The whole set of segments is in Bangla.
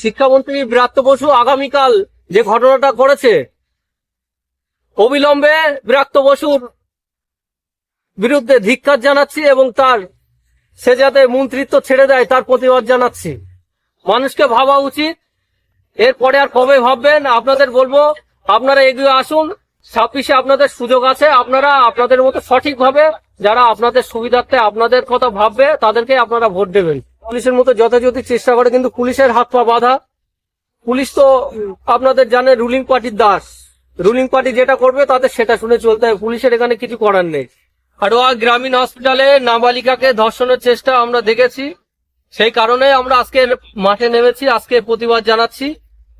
শিক্ষামন্ত্রী ব্রাত্য বসু আগামীকাল যে ঘটনাটা করেছে, অবিলম্বে ব্রাত্য বসুর বিরুদ্ধে ধিক্কার জানাচ্ছি এবং সে যাতে মন্ত্রিত্ব ছেড়ে দেয় তার প্রতিবাদ জানাচ্ছি। মানুষকে ভাবা উচিত, এরপরে আর কবে ভাববেন? আপনাদের বলবো, আপনারা এগিয়ে আসুন। 26-এ আপনাদের সুযোগ আছে। আপনারা আপনাদের মতো সঠিকভাবে যারা আপনাদের সুবিধার্থে আপনাদের কথা ভাববে তাদেরকে আপনারা ভোট দেবেন। পুলিশের মতো যথাযথ চেষ্টা করে, কিন্তু পুলিশের হাত পা বাঁধা। পুলিশ তো আপনাদের জানে রুলিং পার্টির দাস। রুলিং পার্টি যেটা করবে তাদের সেটা শুনে চলতে হবে। পুলিশের এখানে কিছু করার নেই। হাড়োয়া গ্রামীণ হসপিটালে নাবালিকাকে ধর্ষণের চেষ্টা আমরা দেখেছি, সেই কারণে আমরা আজকে মাঠে নেমেছি, আজকে প্রতিবাদ জানাচ্ছি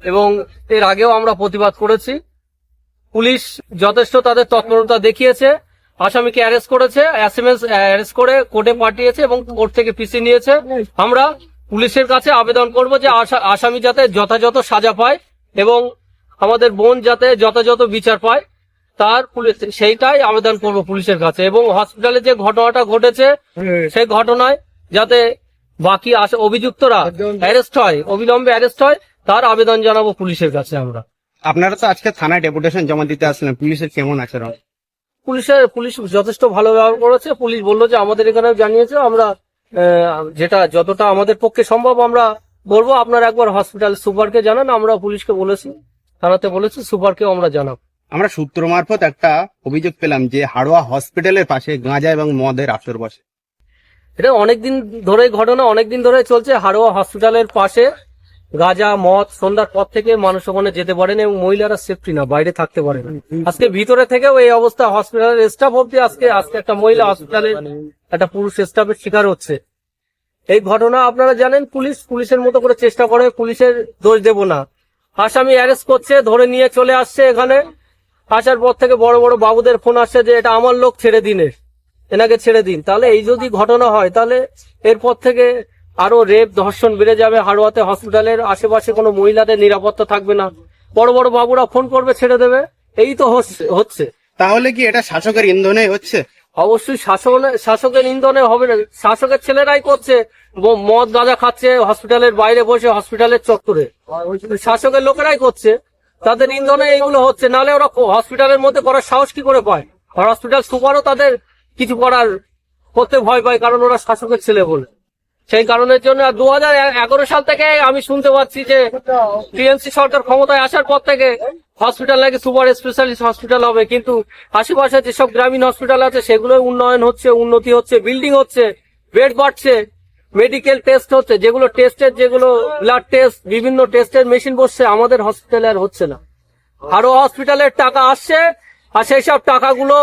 এবং এর আগেও আমরা প্রতিবাদ করেছি। পুলিশ যথেষ্ট তাদের তৎপরতা দেখিয়েছে, আসামিকে অ্যারেস্ট করেছে, অ্যারেস্ট করে কোর্টে পাঠিয়েছে এবং কোর্ট থেকে পিসি নিয়েছে। আমরা পুলিশের কাছে আবেদন করব যে আসামি যাতে যথাযথ সাজা পায় এবং আমাদের বোন যাতে যথাযথ বিচার পায়, তার পুলিশ সেইটাই আবেদন করব পুলিশের কাছে। এবং হসপিটালে যে ঘটনাটা ঘটেছে সেই ঘটনায় যাতে বাকি অভিযুক্তরা অ্যারেস্ট হয়, অবিলম্বে অ্যারেস্ট হয়, তার আবেদন জানাবো পুলিশের কাছে। আমরা আপনারা তো আজকে থানায় ডেপুটেশন জমা দিতে আসলেন, পুলিশের কেমন আচরণ? পুলিশ যথেষ্ট ভালো ব্যবহার করেছে। পুলিশ বললো যে আমাদের এখানেও জানিয়েছে, আমরা যতটা আমাদের পক্ষে সম্ভব আমরা বলবো। আপনারা একবার হসপিটাল সুপারকে জানান। আমরা পুলিশকে বলেছি, থানাতে বলেছি, সুপারকেও আমরা জানাবো। আমরা সূত্র মারফত একটা অভিযোগ পেলাম যে হাড়োয়া হসপিটালের পাশে গাঁজা এবং মদের আসর বসে। এটা অনেকদিন ধরে ঘটনা, অনেকদিন ধরে চলছে। হাড়োয়া হসপিটালের পাশে গাঁজা মদ সন্ধ্যার পর থেকে মানুষ ওখানে যেতে পারেন এবং মহিলারা সেফটি না, বাইরে থাকতে পারে না। আজকে ভিতরে থেকেও এই অবস্থা। হসপিটালের স্টাফ অব্দি আজকে একটা মহিলা হসপিটালের একটা পুরুষ স্টাফের শিকার হচ্ছে। এই ঘটনা আপনারা জানেন। পুলিশের মতো করে চেষ্টা করে, পুলিশের দোষ দেব না। আসামি অ্যারেস্ট করছে, ধরে নিয়ে চলে আসছে এখানে। আসার পর থেকে বড় বড় বাবুদের ফোন আসছে যে এটা আমার লোক, ছেড়ে দিন, এনাকে ছেড়ে দিন। তাহলে এই যদি ঘটনা হয় তাহলে এরপর থেকে আরো রেপ ধর্ষণ বেড়ে যাবে। হাড়োয়াতে হসপিটালের আশেপাশে কোনো মহিলাদের নিরাপত্তা থাকবে না। বড় বড় বাবুরা ফোন করবে, ছেড়ে দেবে। এই তো হচ্ছে। তাহলে কি এটা শাসকের ইন্ধনে হচ্ছে? অবশ্যই শাসকের ইন্ধনে হবে না। শাসকের ছেলেরাই করছে, মদ গাঁজা খাচ্ছে হসপিটালের বাইরে বসে, হসপিটালের চত্বরে। শাসকের লোকেরাই করছে, তাদের ইন্ধনে এইগুলো হচ্ছে। নাহলে ওরা হসপিটালের মধ্যে করার সাহস কি করে পায়? হসপিটাল সুপারও তাদের কিছু করতে ভয় পায়, কারণ ওরা শাসকের ছেলে বলে। সেই কারণের জন্য 2011 সাল থেকে আমি শুনতে পাচ্ছি যে টিএমসি সরকার ক্ষমতায় আসার পর থেকে হসপিটাল নাকি সুপার স্পেশালিস্ট হসপিটাল হবে, কিন্তু আশেপাশে যেসব গ্রামীণ হসপিটাল আছে সেগুলো উন্নয়ন হচ্ছে, উন্নতি হচ্ছে, বিল্ডিং হচ্ছে, বেড বাড়ছে, মেডিকেল টেস্ট হচ্ছে, যেগুলো ব্লাড টেস্ট, বিভিন্ন টেস্টের মেশিন বসছে। আমাদের হসপিটালে আর হচ্ছে না। আরো হসপিটালের টাকা আসছে, আর সেই সব টাকাগুলো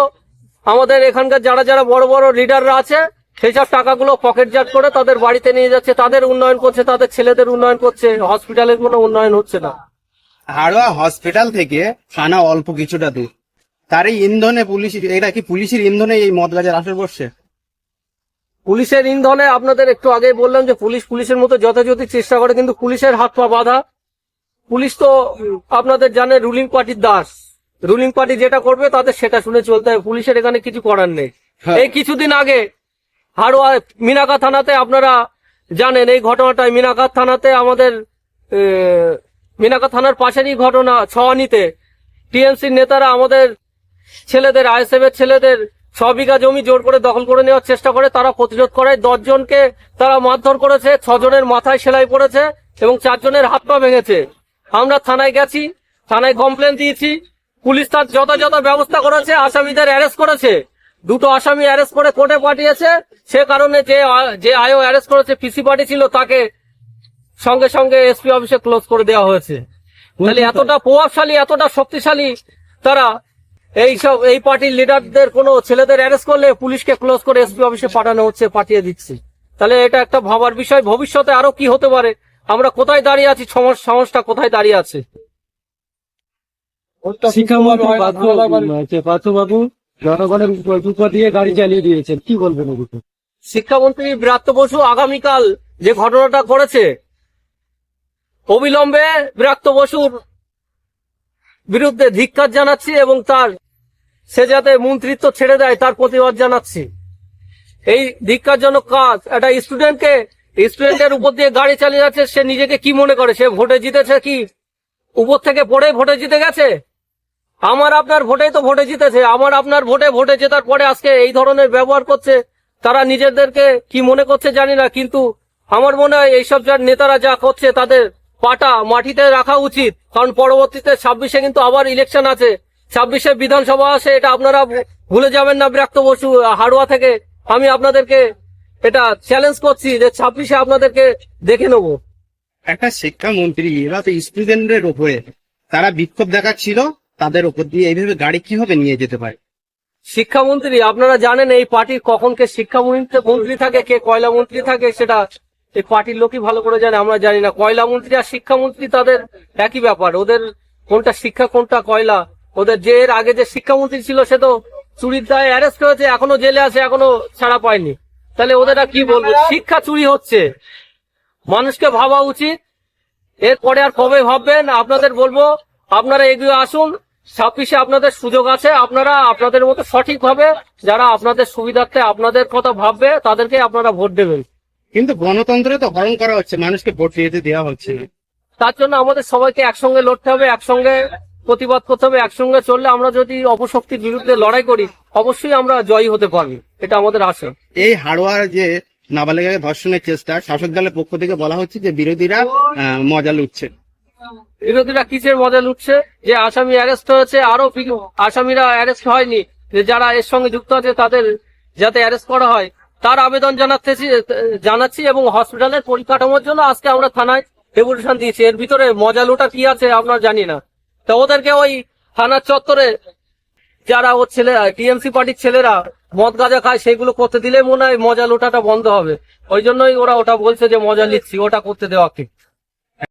আমাদের এখানকার যারা বড় বড় লিডাররা আছে সেই সব টাকাগুলো পকেটজাট করে তাদের বাড়িতে নিয়ে যাচ্ছে, তাদের উন্নয়ন করছে, তাদের ছেলেদের উন্নয়ন করছে। হসপিটালের কোনো উন্নয়ন হচ্ছে না। হাড়োয়া হসপিটাল থেকে থানা অল্প কিছুটা দূর, তারই ইন্ধনে পুলিশ, এটা কি পুলিশের ইন্ধনে এই মদ গাঁজার আসর বসছে? পুলিশের ইন্ধনে আপনাদের একটু আগে বললাম যে পুলিশের মতো যথাযথ চেষ্টা করে, কিন্তু পুলিশের হাত পা বাঁধা। পুলিশ তো আপনাদের জানে রুলিং পার্টির দাস। রুলিং পার্টি যেটা করবে তাদের সেটা শুনে চলতে হবে। পুলিশের এখানে কিছু করার নেই। এই কিছুদিন আগে হাড়োয়া মিনাকা থানাতে, আপনারা জানেন এই ঘটনাটায়, মিনাকা থানাতে আমাদের মিনাকা থানার পাশেরই ঘটনা। ছওয়ানিতে টিএমসির নেতারা আমাদের ছেলেদের, আইএসএফ এর ছেলেদের 6 বিঘা জমি জোর করে দখল করে নেওয়ার চেষ্টা করে। তারা প্রতিরোধ করায় 10 জনকে তারা মারধর করেছে, 6 জনের মাথায় সেলাই পড়েছে এবং 4 জনের হাত পা ভেঙেছে। আমরা থানায় গেছি, থানায় কমপ্লেন দিয়েছি। পুলিশ তার যথাযথ ব্যবস্থা করেছে, আসামিদের অ্যারেস্ট করেছে। 2টো আসামি অ্যারেস্ট করে কোর্টে পাঠিয়েছে। সে কারণে যে আয়ও অ্যারেস্ট করেছে, পিসি পার্টি ছিল, তাকে সঙ্গে সঙ্গে এসপি অফিসে ক্লোজ করে দেওয়া হয়েছে। তাহলে এতটা প্রভাবশালী, এতটা শক্তিশালী তারা। এই পার্টির লিডারদের কোনো ছেলেদের অ্যারেস্ট করলে পুলিশকে ক্লোজ করে এসপি অফিসে পাঠানো হচ্ছে, পাঠিয়ে দিচ্ছে। তাহলে এটা একটা ভাবার বিষয়, ভবিষ্যতে আরো কি হতে পারে, আমরা কোথায় দাঁড়িয়ে আছি, সমাজটা কোথায় দাঁড়িয়ে আছে। শিক্ষামন্ত্রী পার্থবাবু জনগণের উপর দিয়ে গাড়ি চালিয়ে দিয়েছেন, কি বলবেন? শিক্ষামন্ত্রী ব্রাত্য বসু আগামীকাল যে ঘটনাটা করেছে, অবিলম্বে ব্রাত্য বসুর বিরুদ্ধে ধিক্কার জানাচ্ছি এবং সে যাতে মন্ত্রিত্ব ছেড়ে দেয় তার প্রতিবাদ জানাচ্ছি। এই ধিক্কারজনক কাজ একটা স্টুডেন্টের উপর দিয়ে গাড়ি চালিয়ে যাচ্ছে, সে নিজেকে কি মনে করে? সে ভোটে জিতেছে কি উপর থেকে পড়ে ভোটে জিতে গেছে? আমার আপনার ভোটেই তো ভোটে জিতেছে। আমার আপনার ভোটে জেতার পরে আজকে এই ধরনের ব্যবহার করছে। তারা নিজেদেরকে কি মনে করছে জানি না, কিন্তু আমার মনে হয় এইসব যার নেতারা যা করছে তাদের পাটা মাটিতে রাখা উচিত। কারণ পরবর্তীতে 26-এ কিন্তু আবার ইলেকশন আছে, 26-এ বিধানসভা আছে, এটা আপনারা ভুলে যাবেন না। বিরাক্ত বসু হাড়ুয়া থেকে আমি আপনাদেরকে এটা চ্যালেঞ্জ করছি যে 26-এ আপনাদেরকে দেখে নেবো। একটা শিক্ষামন্ত্রী এরা তো স্টুডেন্টের উপরে তারা বিক্ষোভ দেখাচ্ছিল, তাদের উপর দিয়ে এইভাবে গাড়ি কিভাবে নিয়ে যেতে পারে? শিক্ষামন্ত্রী, আপনারা জানেন এই পার্টির কখন কে শিক্ষামন্ত্রী থাকে, কে কয়লা মন্ত্রী থাকে, সেটা এই পার্টির লোকই ভালো করে জানে, আমরা জানি না। কয়লা মন্ত্রী আর শিক্ষামন্ত্রী তাদের একই ব্যাপার, ওদের কোনটা শিক্ষা কোনটা কয়লা। ওদের যে এর আগে যে শিক্ষামন্ত্রী ছিল সে তো চুরির দায়ে অ্যারেস্ট হয়েছে, এখনো জেলে আছে, এখনো ছাড়া পায়নি। তাহলে ওদের আর কি বলবো? শিক্ষা চুরি হচ্ছে, মানুষকে ভাবা উচিত। এরপরে আর কবে ভাববেন? আপনাদের বলবো আপনারা এগিয়ে আসুন, 26-এ আপনাদের সুযোগ আছে। আপনারা আপনাদের মতো সঠিকভাবে যারা আপনাদের সুবিধার্থে আপনাদের কথা ভাববে তাদেরকে আপনারা ভোট দেবেন। কিন্তু গণতন্ত্রে তো হরণ করা হচ্ছে, মানুষকে ভোট দিতে দেওয়া হচ্ছে না। তার জন্য আমাদের সবাইকে একসঙ্গে লড়তে হবে, একসঙ্গে প্রতিবাদ করতে হবে। একসঙ্গে চললে আমরা যদি অপশক্তির বিরুদ্ধে লড়াই করি অবশ্যই আমরা জয়ী হতে পারবো, এটা আমাদের আশা। এই হাড়োয়ার যে নাবালিকাকে ধর্ষণের চেষ্টা, শাসক দলের পক্ষ থেকে বলা হচ্ছে যে বিরোধীরা মজা লুটছে। বিরোধীরা কিসের মজা লুটছে? যে আসামি অ্যারেস্ট হয়েছে, আরো আসামিরা অ্যারেস্ট হয়নি, যে যারা এর সঙ্গে যুক্ত আছে তাদের যাতে অ্যারেস্ট করা হয় তার আবেদন জানাচ্ছি এবং হসপিটালের পরিকাঠামোর জন্য আজকে আমরা থানায় ডেপুটেশন দিয়েছি। এর ভিতরে মজা লুটা কি আছে আপনার জানি না। তো ওদেরকে ওই থানার চত্বরে যারা ওর ছেলে টিএমসি পার্টির ছেলেরা মদ গাঁজা খায় সেগুলো করতে দিলে মনে হয় মজা লুটাটা বন্ধ হবে। ওই জন্যই ওরা ওটা বলছে যে মজা নিচ্ছি, ওটা করতে দেওয়া ঠিক।